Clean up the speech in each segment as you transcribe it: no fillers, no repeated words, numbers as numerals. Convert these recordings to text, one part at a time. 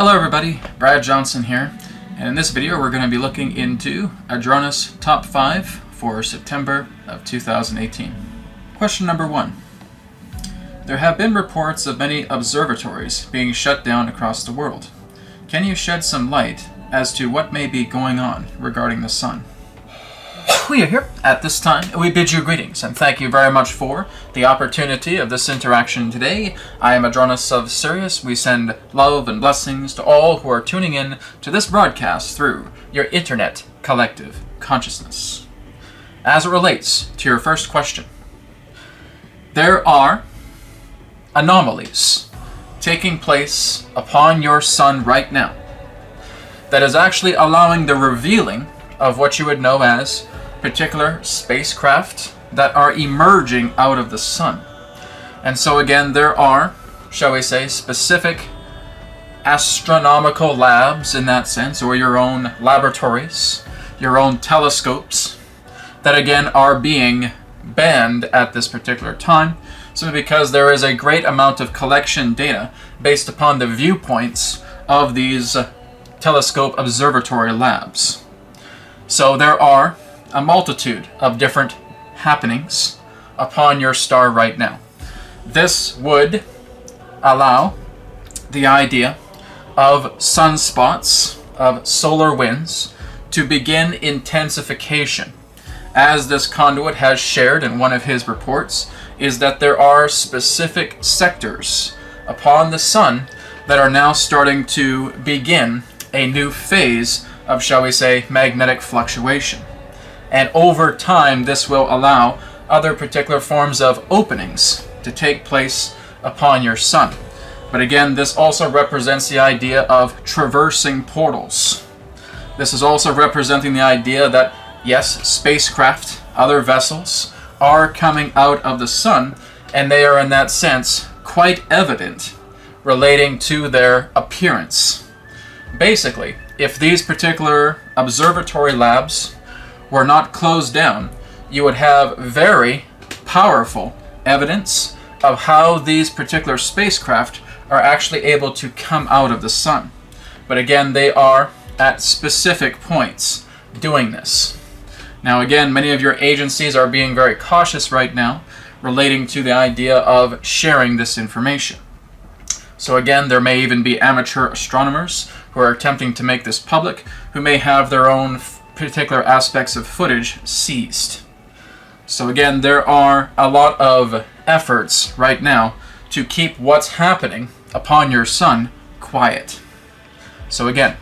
Hello everybody, Brad Johnson here, and in this video we're going to be looking into Adronis Top 5 for September of 2018. Question number 1. There have been reports of many observatories being shut down across the world. Can you shed some light as to what may be going on regarding the sun? We are here at this time. We bid you greetings and thank you very much for the opportunity of this interaction today. I am Adronis of Sirius. We send love and blessings to all who are tuning in to this broadcast through your internet collective consciousness. As it relates to your first question, there are anomalies taking place upon your sun right now that is actually allowing the revealing of what you would know as particular spacecraft that are emerging out of the sun. And so again, there are, shall we say, specific astronomical labs in that sense, or your own laboratories, your own telescopes, that again are being banned at this particular time, simply because there is a great amount of collection data based upon the viewpoints of these telescope observatory labs. So there are a multitude of different happenings upon your star right now. This would allow the idea of sunspots, of solar winds, to begin intensification. As this conduit has shared in one of his reports, is that there are specific sectors upon the sun that are now starting to begin a new phase of, shall we say, magnetic fluctuation. And over time, this will allow other particular forms of openings to take place upon your sun. But again, this also represents the idea of traversing portals. This is also representing the idea that, yes, spacecraft, other vessels, are coming out of the sun, and they are in that sense quite evident relating to their appearance. Basically, if these particular observatory labs were not closed down, you would have very powerful evidence of how these particular spacecraft are actually able to come out of the sun. But again, they are at specific points doing this. Now again, many of your agencies are being very cautious right now relating to the idea of sharing this information. So again, there may even be amateur astronomers who are attempting to make this public, who may have their own particular aspects of footage seized. So again, there are a lot of efforts right now to keep what's happening upon your sun quiet. So again,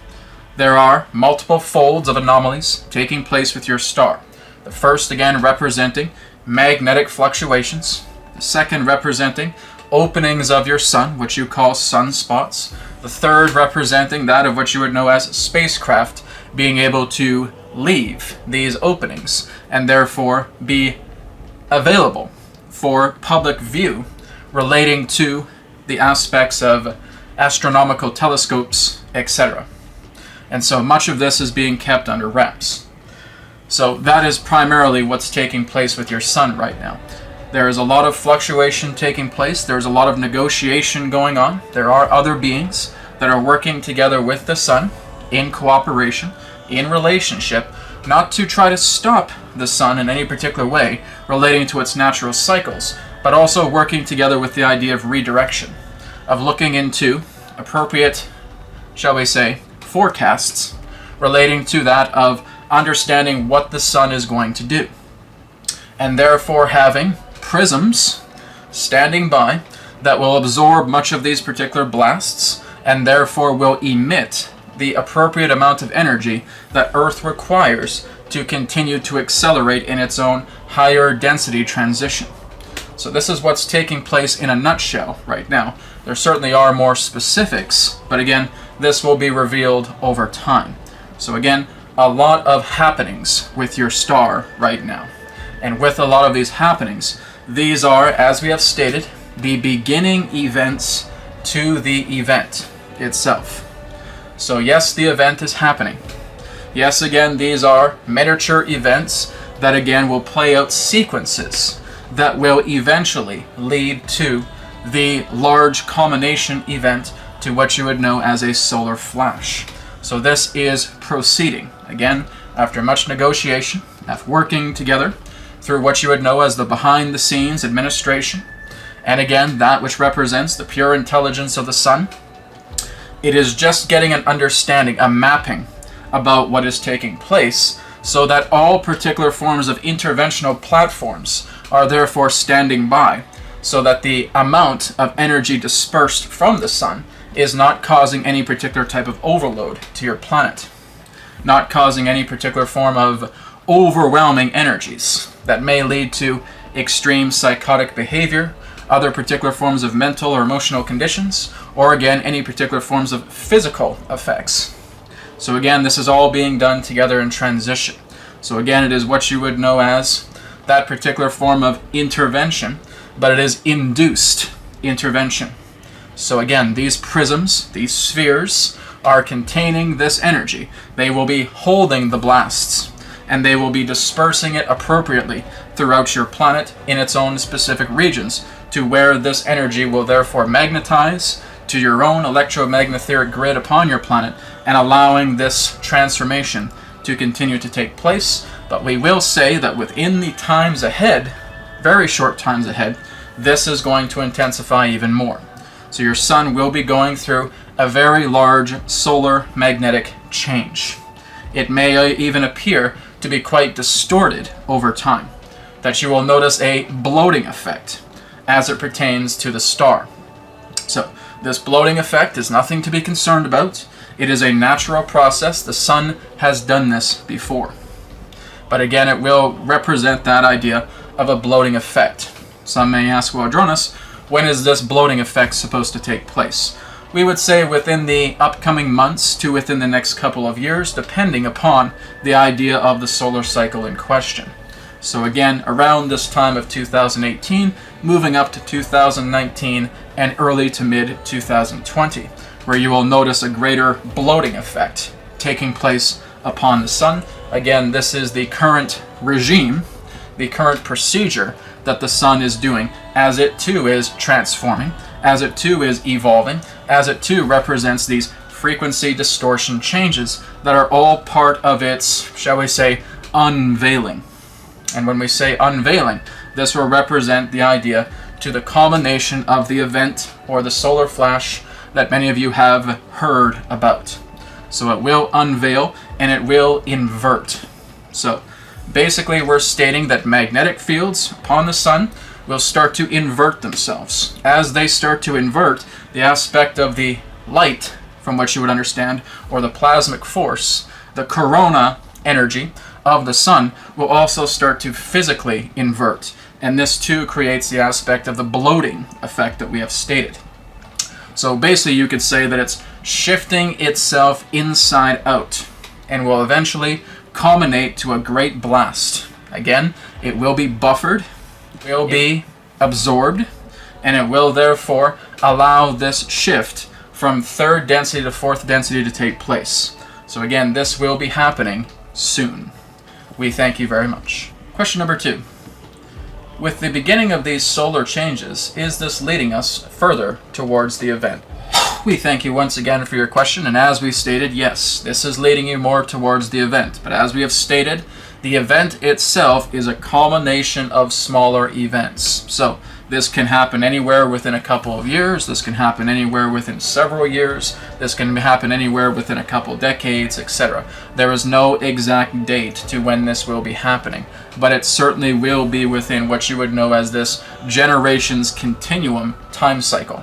there are multiple folds of anomalies taking place with your star. The first again representing magnetic fluctuations. The second representing openings of your sun, which you call sunspots. The third representing that of what you would know as spacecraft being able to leave these openings and therefore be available for public view relating to the aspects of astronomical telescopes, etc. And so much of this is being kept under wraps. So that is primarily what's taking place with your sun right now. There is a lot of fluctuation taking place. There's a lot of negotiation going on. There are other beings that are working together with the sun in cooperation, in relationship, not to try to stop the sun in any particular way relating to its natural cycles, but also working together with the idea of redirection, of looking into appropriate, shall we say, forecasts relating to that of understanding what the sun is going to do. And therefore having prisms standing by that will absorb much of these particular blasts and therefore will emit the appropriate amount of energy that Earth requires to continue to accelerate in its own higher density transition. So this is what's taking place in a nutshell right now. There certainly are more specifics, but again, this will be revealed over time. So again, a lot of happenings with your star right now. And with a lot of these happenings, these are, as we have stated, the beginning events to the event itself. So yes, the event is happening. Yes, again, these are miniature events that again will play out sequences that will eventually lead to the large culmination event to what you would know as a solar flash. So this is proceeding, again, after much negotiation, after working together through what you would know as the behind-the-scenes administration, and again, that which represents the pure intelligence of the sun. It is just getting an understanding, a mapping about what is taking place, so that all particular forms of interventional platforms are therefore standing by, so that the amount of energy dispersed from the sun is not causing any particular type of overload to your planet, not causing any particular form of overwhelming energies that may lead to extreme psychotic behavior, other particular forms of mental or emotional conditions, or again, any particular forms of physical effects. So again, this is all being done together in transition. So again, it is what you would know as that particular form of intervention, but it is induced intervention. So again, these prisms, these spheres, are containing this energy. They will be holding the blasts, and they will be dispersing it appropriately throughout your planet in its own specific regions, to where this energy will therefore magnetize to your own electromagnetic grid upon your planet, and allowing this transformation to continue to take place. But we will say that within the times ahead, very short times ahead, this is going to intensify even more. So your sun will be going through a very large solar magnetic change. It may even appear to be quite distorted over time, that you will notice a bloating effect as it pertains to the star. So this bloating effect is nothing to be concerned about. It is a natural process. The sun has done this before. But again, it will represent that idea of a bloating effect. Some may ask, well, Adronis, when is this bloating effect supposed to take place? We would say within the upcoming months to within the next couple of years, depending upon the idea of the solar cycle in question. So again, around this time of 2018, moving up to 2019 and early to mid 2020, where you will notice a greater bloating effect taking place upon the sun. Again, this is the current regime, the current procedure that the sun is doing, as it too is transforming, as it too is evolving, as it too represents these frequency distortion changes that are all part of its, shall we say, unveiling. And when we say unveiling, this will represent the idea to the culmination of the event or the solar flash that many of you have heard about. So it will unveil and it will invert. So basically we're stating that magnetic fields upon the sun will start to invert themselves. As they start to invert, the aspect of the light, from what you would understand, or the plasmic force, the corona energy of the sun, will also start to physically invert. And this too creates the aspect of the bloating effect that we have stated. So basically you could say that it's shifting itself inside out and will eventually culminate to a great blast. Again, it will be buffered, will be absorbed, and it will therefore allow this shift from third density to fourth density to take place. So again, this will be happening soon. We thank you very much. Question number 2. With the beginning of these solar changes, is this leading us further towards the event? We thank you once again for your question, and as we stated, yes, this is leading you more towards the event. But as we have stated, the event itself is a culmination of smaller events. So this can happen anywhere within a couple of years, this can happen anywhere within several years, this can happen anywhere within a couple decades, etc. There is no exact date to when this will be happening, but it certainly will be within what you would know as this generations continuum time cycle.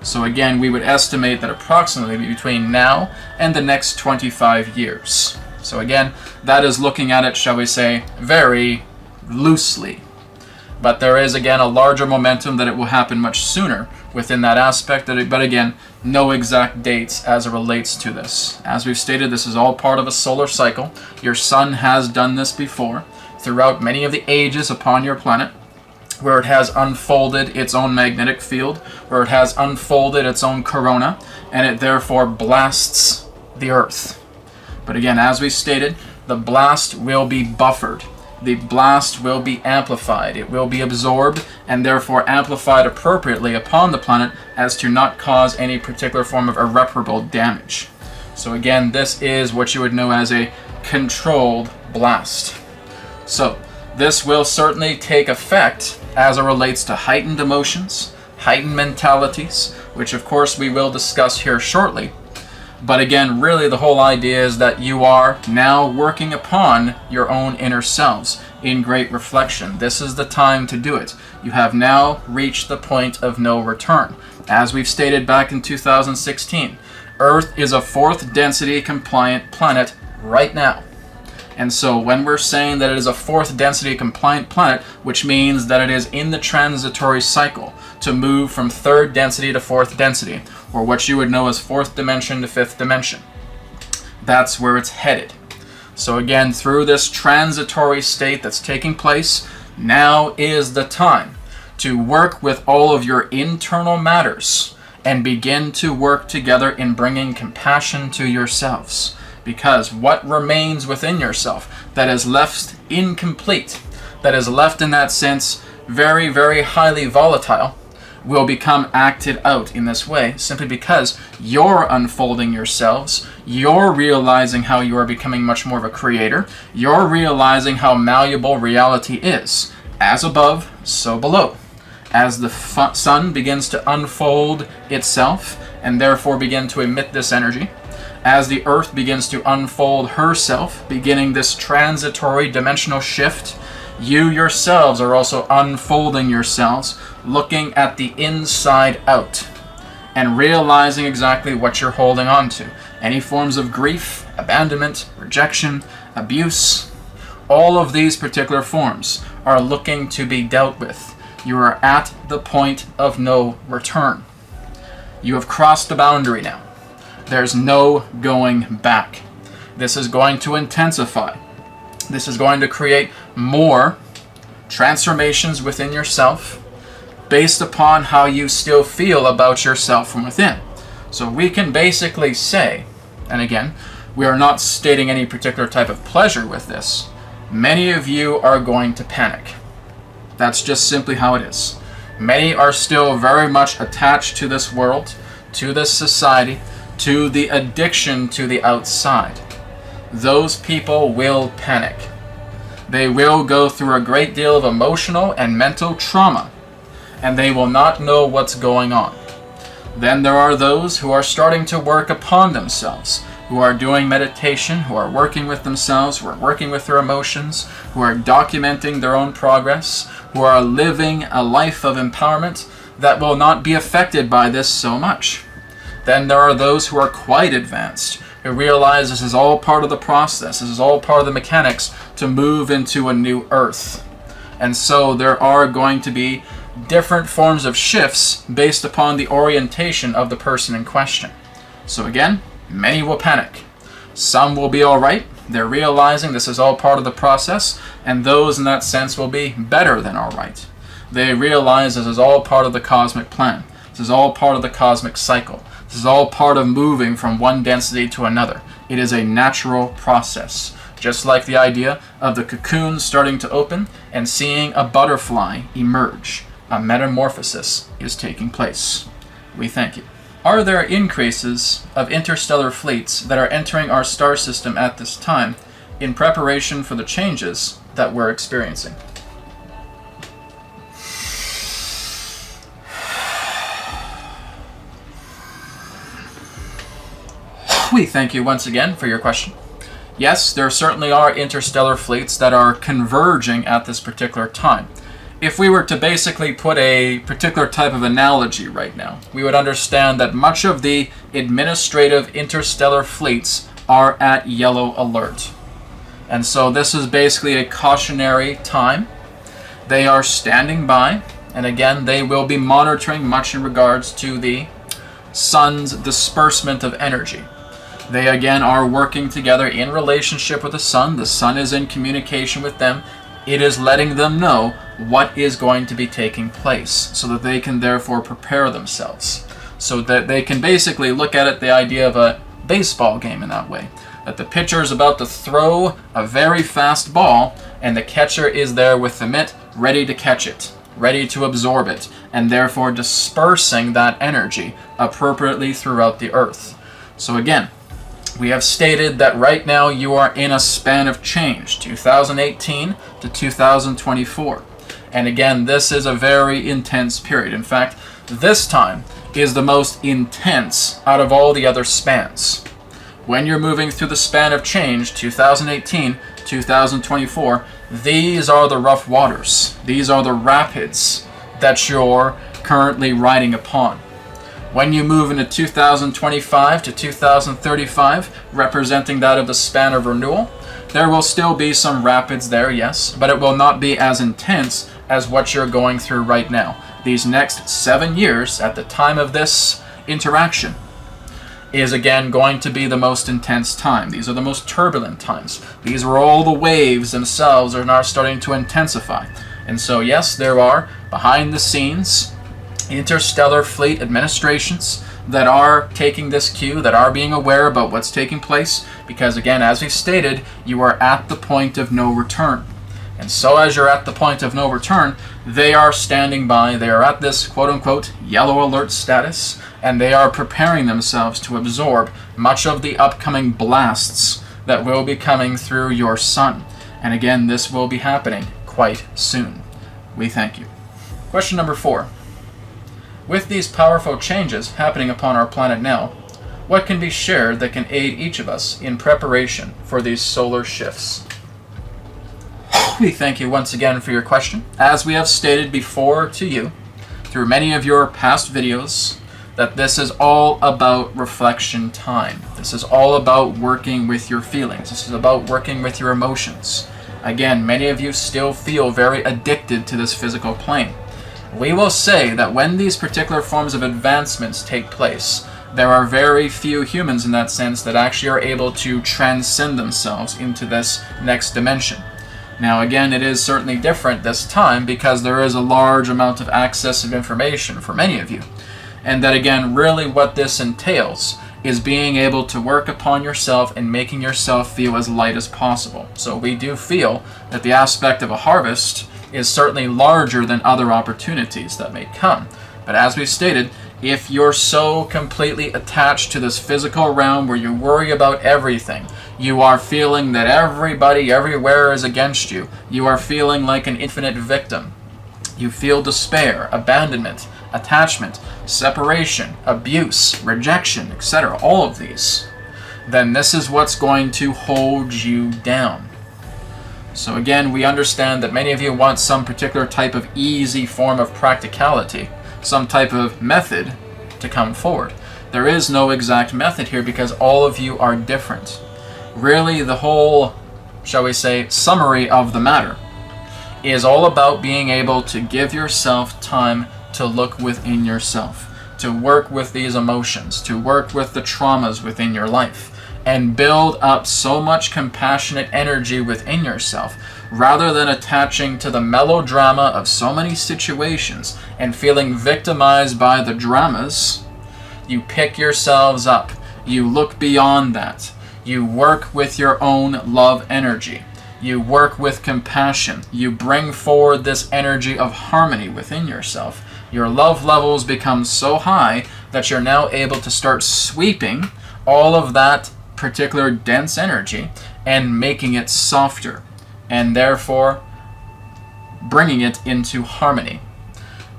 So again, we would estimate that approximately between now and the next 25 years. So again, that is looking at it, shall we say, very loosely. But there is, again, a larger momentum that it will happen much sooner within that aspect. But again, no exact dates as it relates to this. As we've stated, this is all part of a solar cycle. Your sun has done this before throughout many of the ages upon your planet, where it has unfolded its own magnetic field, where it has unfolded its own corona, and it therefore blasts the Earth. But again, as we stated, the blast will be buffered. the blast will be amplified. It will be absorbed and therefore amplified appropriately upon the planet as to not cause any particular form of irreparable damage. So again, this is what you would know as a controlled blast. So this will certainly take effect as it relates to heightened emotions, heightened mentalities, which of course we will discuss here shortly. But again, really the whole idea is that you are now working upon your own inner selves in great reflection. This is the time to do it. You have now reached the point of no return. As we've stated back in 2016, Earth is a 4th density compliant planet right now. And so when we're saying that it is a 4th density compliant planet, which means that it is in the transitory cycle to move from 3rd density to 4th density, or what you would know as 4th dimension to 5th dimension. That's where it's headed. So again, through this transitory state that's taking place, now is the time to work with all of your internal matters and begin to work together in bringing compassion to yourselves. Because what remains within yourself that is left incomplete, that is left in that sense very, very highly volatile, will become acted out in this way simply because you're unfolding yourselves, you're realizing how you are becoming much more of a creator, you're realizing how malleable reality is. As above, so below. As the sun begins to unfold itself and therefore begin to emit this energy, as the earth begins to unfold herself, beginning this transitory dimensional shift, you yourselves are also unfolding yourselves, looking at the inside out and realizing exactly what you're holding on to. Any forms of grief, abandonment, rejection, abuse, all of these particular forms are looking to be dealt with. You are at the point of no return. You have crossed the boundary now. There's no going back. This is going to intensify. This is going to create more transformations within yourself based upon how you still feel about yourself from within. So we can basically say, and again, we are not stating any particular type of pleasure with this, many of you are going to panic. That's just simply how it is. Many are still very much attached to this world, to this society, to the addiction to the outside. Those people will panic. They will go through a great deal of emotional and mental trauma, and they will not know what's going on. Then there are those who are starting to work upon themselves, who are doing meditation, who are working with themselves, who are working with their emotions, who are documenting their own progress, who are living a life of empowerment that will not be affected by this so much. Then there are those who are quite advanced, who realize this is all part of the process, this is all part of the mechanics to move into a new earth. And so there are going to be different forms of shifts based upon the orientation of the person in question. So again, many will panic. Some will be all right. They're realizing this is all part of the process, and those in that sense will be better than all right. They realize this is all part of the cosmic plan. This is all part of the cosmic cycle. This is all part of moving from one density to another. It is a natural process. Just like the idea of the cocoon starting to open and seeing a butterfly emerge. A metamorphosis is taking place. We thank you. Are there increases of interstellar fleets that are entering our star system at this time in preparation for the changes that we're experiencing? We thank you once again for your question. Yes, there certainly are interstellar fleets that are converging at this particular time. If we were to basically put a particular type of analogy right now, we would understand that much of the administrative interstellar fleets are at yellow alert. And so this is basically a cautionary time. They are standing by, and again, they will be monitoring much in regards to the sun's disbursement of energy. They again are working together in relationship with the sun. The sun is in communication with them. It is letting them know what is going to be taking place so that they can therefore prepare themselves. So that they can basically look at it the idea of a baseball game in that way. that the pitcher is about to throw a very fast ball, and the catcher is there with the mitt, ready to catch it, ready to absorb it, and therefore dispersing that energy appropriately throughout the earth. So again, we have stated that right now you are in a span of change, 2018 to 2024. And again, this is a very intense period. In fact, this time is the most intense out of all the other spans. When you're moving through the span of change, 2018, 2024, these are the rough waters. These are the rapids that you're currently riding upon. When you move into 2025 to 2035, representing that of the span of renewal, there will still be some rapids there, yes, but it will not be as intense as what you're going through right now. These next 7 years, at the time of this interaction, is again going to be the most intense time. These are the most turbulent times. These are all the waves themselves are now starting to intensify. And so yes, there are behind the scenes interstellar fleet administrations that are taking this cue, that are being aware about what's taking place, because again, as we stated, you are at the point of no return. And so as you're at the point of no return, they are standing by, they are at this quote-unquote yellow alert status, and they are preparing themselves to absorb much of the upcoming blasts that will be coming through your sun. And again, this will be happening quite soon. We thank you. Question number 4. With these powerful changes happening upon our planet now, what can be shared that can aid each of us in preparation for these solar shifts? We thank you once again for your question. As we have stated before to you, through many of your past videos, that this is all about reflection time. This is all about working with your feelings. This is about working with your emotions. Again, many of you still feel very addicted to this physical plane. We will say that when these particular forms of advancements take place, there are very few humans in that sense that actually are able to transcend themselves into this next dimension. Now again, it is certainly different this time because there is a large amount of access of information for many of you. And that again, really what this entails is being able to work upon yourself and making yourself feel as light as possible. So we do feel that the aspect of a harvest is certainly larger than other opportunities that may come. But as we stated, if you're so completely attached to this physical realm where you worry about everything, you are feeling that everybody everywhere is against you, you are feeling like an infinite victim, you feel despair, abandonment, attachment, separation, abuse, rejection, etc., all of these, then this is what's going to hold you down. So again, we understand that many of you want some particular type of easy form of practicality, some type of method to come forward. There is no exact method here because all of you are different. Really, the whole, shall we say, summary of the matter is all about being able to give yourself time to look within yourself, to work with these emotions, to work with the traumas within your life, and build up so much compassionate energy within yourself, rather than attaching to the melodrama of so many situations and feeling victimized by the dramas. You pick yourselves up, you look beyond that, you work with your own love energy, you work with compassion, you bring forward this energy of harmony within yourself. Your love levels become so high that you're now able to start sweeping all of that particular dense energy and making it softer, and therefore bringing it into harmony.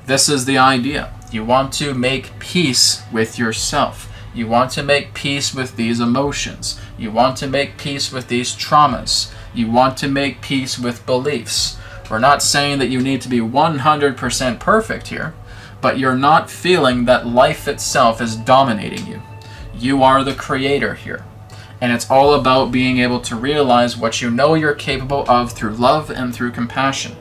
This is the idea. You want to make peace with yourself. You want to make peace with these emotions. You want to make peace with these traumas. You want to make peace with beliefs. We're not saying that you need to be 100% perfect here, but you're not feeling that life itself is dominating you. You are the creator here. And it's all about being able to realize what you know you're capable of through love and through compassion.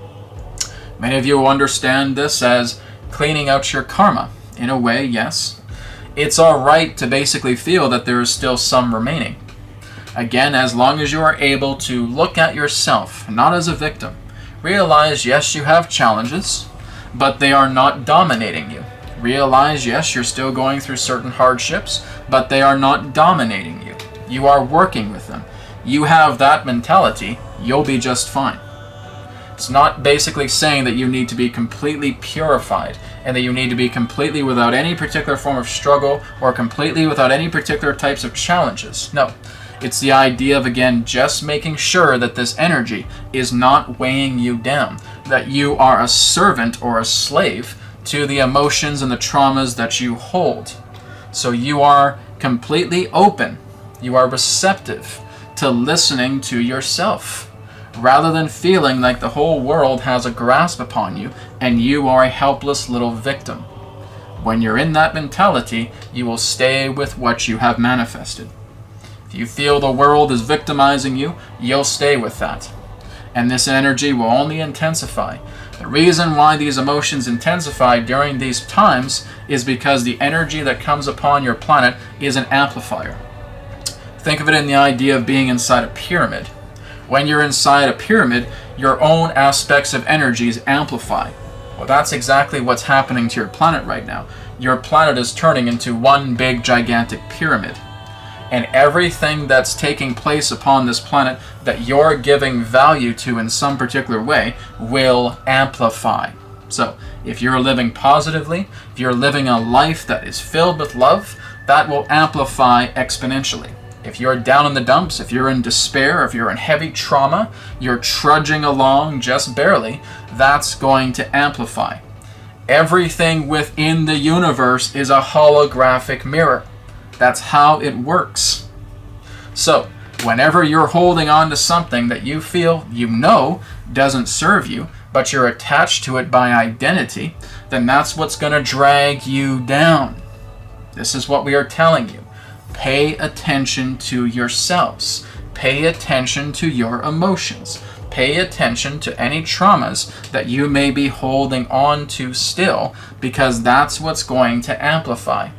Many of you will understand this as cleaning out your karma. In a way, yes. It's all right to basically feel that there is still some remaining. Again, as long as you are able to look at yourself, not as a victim, realize, yes, you have challenges, but they are not dominating you. Realize, yes, you're still going through certain hardships, but they are not dominating you. You are working with them. You have that mentality, you'll be just fine. It's not basically saying that you need to be completely purified and that you need to be completely without any particular form of struggle or completely without any particular types of challenges. No. It's the idea of, again, just making sure that this energy is not weighing you down, that you are a servant or a slave to the emotions and the traumas that you hold. So you are completely open, you are receptive to listening to yourself, rather than feeling like the whole world has a grasp upon you and you are a helpless little victim. When you're in that mentality, you will stay with what you have manifested. If you feel the world is victimizing you, you'll stay with that. And this energy will only intensify. The reason why these emotions intensify during these times is because the energy that comes upon your planet is an amplifier. Think of it in the idea of being inside a pyramid. When you're inside a pyramid, your own aspects of energies amplify. Well, that's exactly what's happening to your planet right now. Your planet is turning into one big gigantic pyramid. And everything that's taking place upon this planet that you're giving value to in some particular way will amplify. So, if you're living positively, if you're living a life that is filled with love, that will amplify exponentially. If you're down in the dumps, if you're in despair, if you're in heavy trauma, you're trudging along just barely, that's going to amplify. Everything within the universe is a holographic mirror. That's how it works. So, whenever you're holding on to something that you feel you know doesn't serve you, but you're attached to it by identity, then that's what's going to drag you down. This is what we are telling you. Pay attention to yourselves. Pay attention to your emotions. Pay attention to any traumas that you may be holding on to still, because that's what's going to amplify.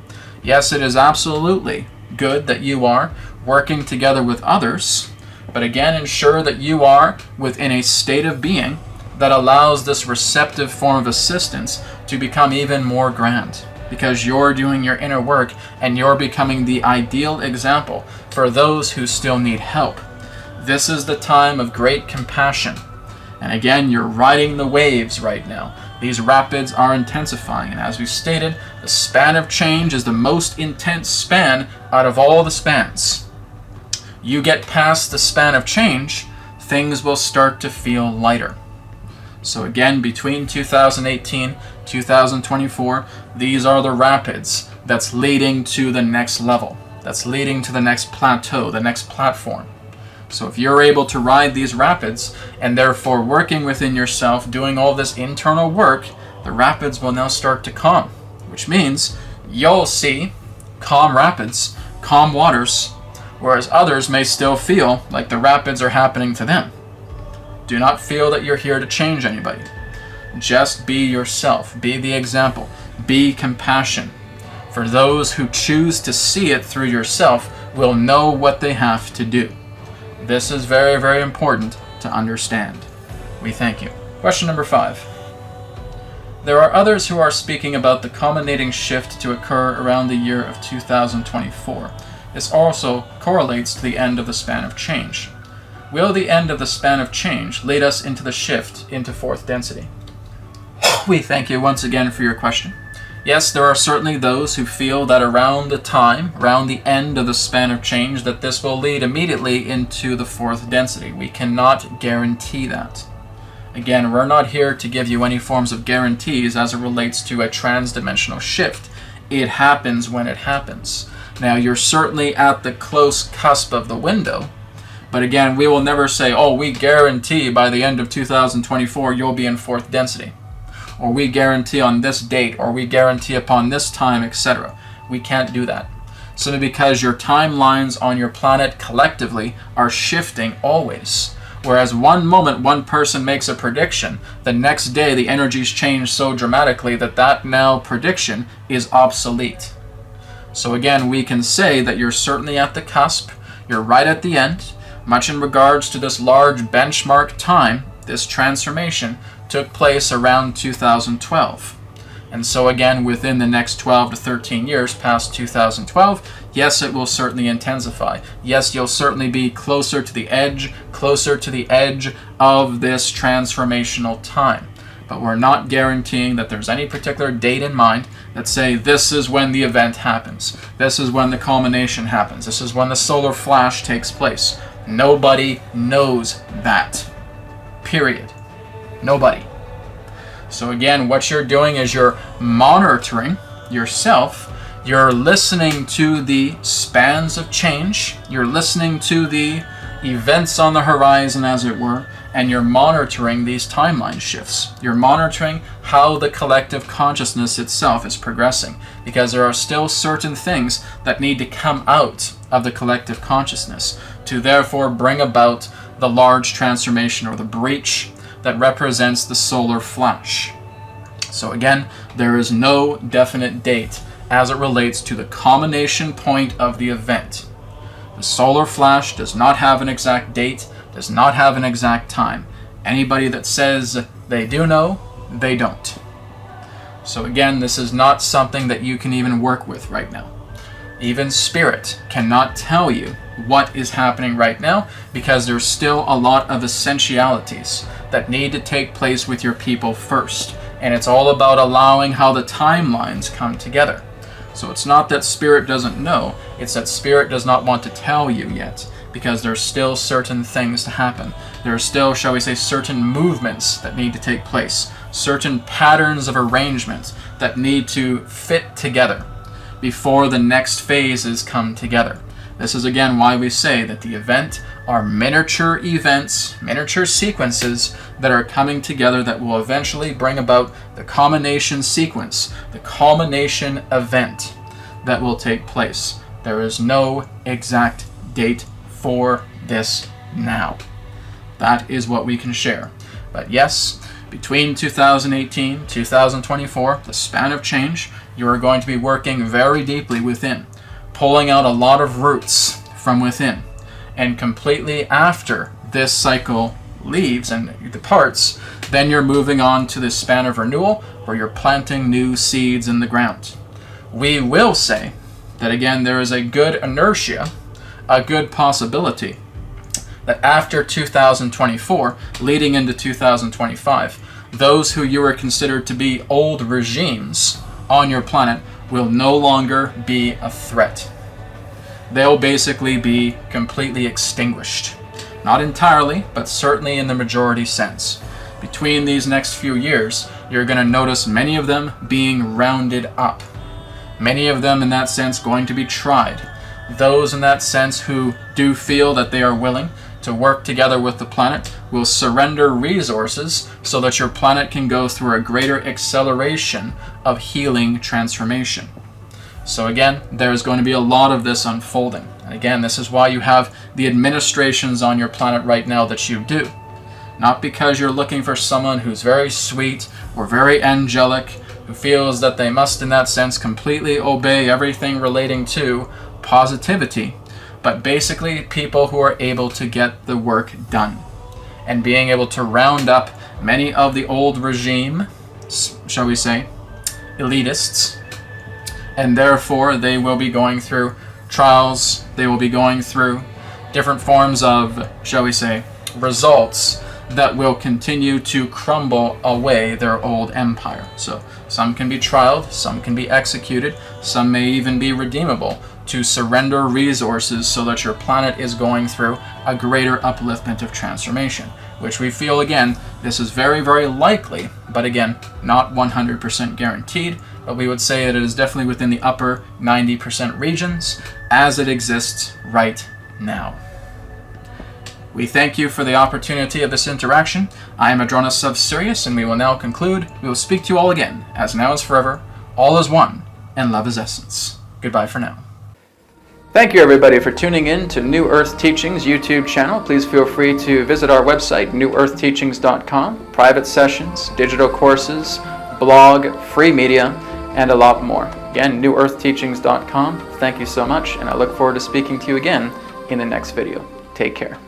Yes, it is absolutely good that you are working together with others, but again, ensure that you are within a state of being that allows this receptive form of assistance to become even more grand, because you're doing your inner work and you're becoming the ideal example for those who still need help. This is the time of great compassion. And again, you're riding the waves right now. These rapids are intensifying, and as we stated, the span of change is the most intense span out of all the spans. You get past the span of change, things will start to feel lighter. So again, between 2018, 2024, these are the rapids that's leading to the next level, that's leading to the next plateau, the next platform. So if you're able to ride these rapids, and therefore working within yourself, doing all this internal work, the rapids will now start to calm, which means you'll see calm rapids, calm waters, whereas others may still feel like the rapids are happening to them. Do not feel that you're here to change anybody. Just be yourself, be the example, be compassion. For those who choose to see it through yourself will know what they have to do. This is very, very important to understand. We thank you. Question number 5. There are others who are speaking about the culminating shift to occur around the year of 2024. This also correlates to the end of the span of change. Will the end of the span of change lead us into the shift into fourth density? We thank you once again for your question. Yes, there are certainly those who feel that around the end of the span of change, that this will lead immediately into the fourth density. We cannot guarantee that. Again, we're not here to give you any forms of guarantees as it relates to a trans-dimensional shift. It happens when it happens. Now, you're certainly at the close cusp of the window, but again, we will never say, oh, we guarantee by the end of 2024 you'll be in fourth density, or we guarantee on this date, or we guarantee upon this time, etc. We can't do that. Simply because your timelines on your planet collectively are shifting always. Whereas one moment one person makes a prediction, the next day the energies change so dramatically that that now prediction is obsolete. So again, we can say that you're certainly at the cusp, you're right at the end, much in regards to this large benchmark time. This transformation took place around 2012. And so again, within the next 12 to 13 years past 2012, Yes, it will certainly intensify. Yes, you'll certainly be closer to the edge of this transformational time. But we're not guaranteeing that there's any particular date in mind that say this is when the event happens. This is when the culmination happens. This is when the solar flash takes place. Nobody knows that. Period. Nobody. So again, what you're doing is you're monitoring yourself. You're listening to the spans of change. You're listening to the events on the horizon, as it were, and you're monitoring these timeline shifts. You're monitoring how the collective consciousness itself is progressing, because there are still certain things that need to come out of the collective consciousness to therefore bring about the large transformation or the breach that represents the solar flash. So again, there is no definite date as it relates to the culmination point of the event. The solar flash does not have an exact date, does not have an exact time. Anybody that says they do know, they don't. So again, this is not something that you can even work with right now. Even spirit cannot tell you what is happening right now, because there's still a lot of essentialities that need to take place with your people first. And it's all about allowing how the timelines come together. So it's not that spirit doesn't know, it's that spirit does not want to tell you yet, because there's still certain things to happen. There are still, shall we say, certain movements that need to take place, certain patterns of arrangement that need to fit together before the next phases come together. This is again why we say that the event are miniature events, miniature sequences that are coming together that will eventually bring about the culmination sequence, the culmination event that will take place. There is no exact date for this now. That is what we can share. But yes, between 2018, 2024, the span of change, you are going to be working very deeply within, pulling out a lot of roots from within. And completely after this cycle leaves and departs, then you're moving on to this span of renewal where you're planting new seeds in the ground. We will say that again, there is a good inertia, a good possibility that after 2024, leading into 2025, those who you were considered to be old regimes on your planet will no longer be a threat. They'll basically be completely extinguished. Not entirely, but certainly in the majority sense. Between these next few years, you're going to notice many of them being rounded up. Many of them in that sense going to be tried. Those in that sense who do feel that they are willing to work together with the planet will surrender resources so that your planet can go through a greater acceleration of healing transformation. So again, there's going to be a lot of this unfolding. And again, this is why you have the administrations on your planet right now that you do. Not because you're looking for someone who's very sweet or very angelic, who feels that they must in that sense completely obey everything relating to positivity, but basically people who are able to get the work done and being able to round up many of the old regime, shall we say, elitists, and therefore they will be going through trials, they will be going through different forms of, shall we say, results that will continue to crumble away their old empire. So some can be trialed, some can be executed, some may even be redeemable to surrender resources so that your planet is going through a greater upliftment of transformation, which we feel, again, this is very, very likely, but again, not 100% guaranteed, but we would say that it is definitely within the upper 90% regions as it exists right now. We thank you for the opportunity of this interaction. I am Adronis of Sirius, and we will now conclude. We will speak to you all again, as now is forever, all is one, and love is essence. Goodbye for now. Thank you, everybody, for tuning in to New Earth Teachings YouTube channel. Please feel free to visit our website, newearthteachings.com. Private sessions, digital courses, blog, free media, and a lot more. Again, newearthteachings.com. Thank you so much, and I look forward to speaking to you again in the next video. Take care.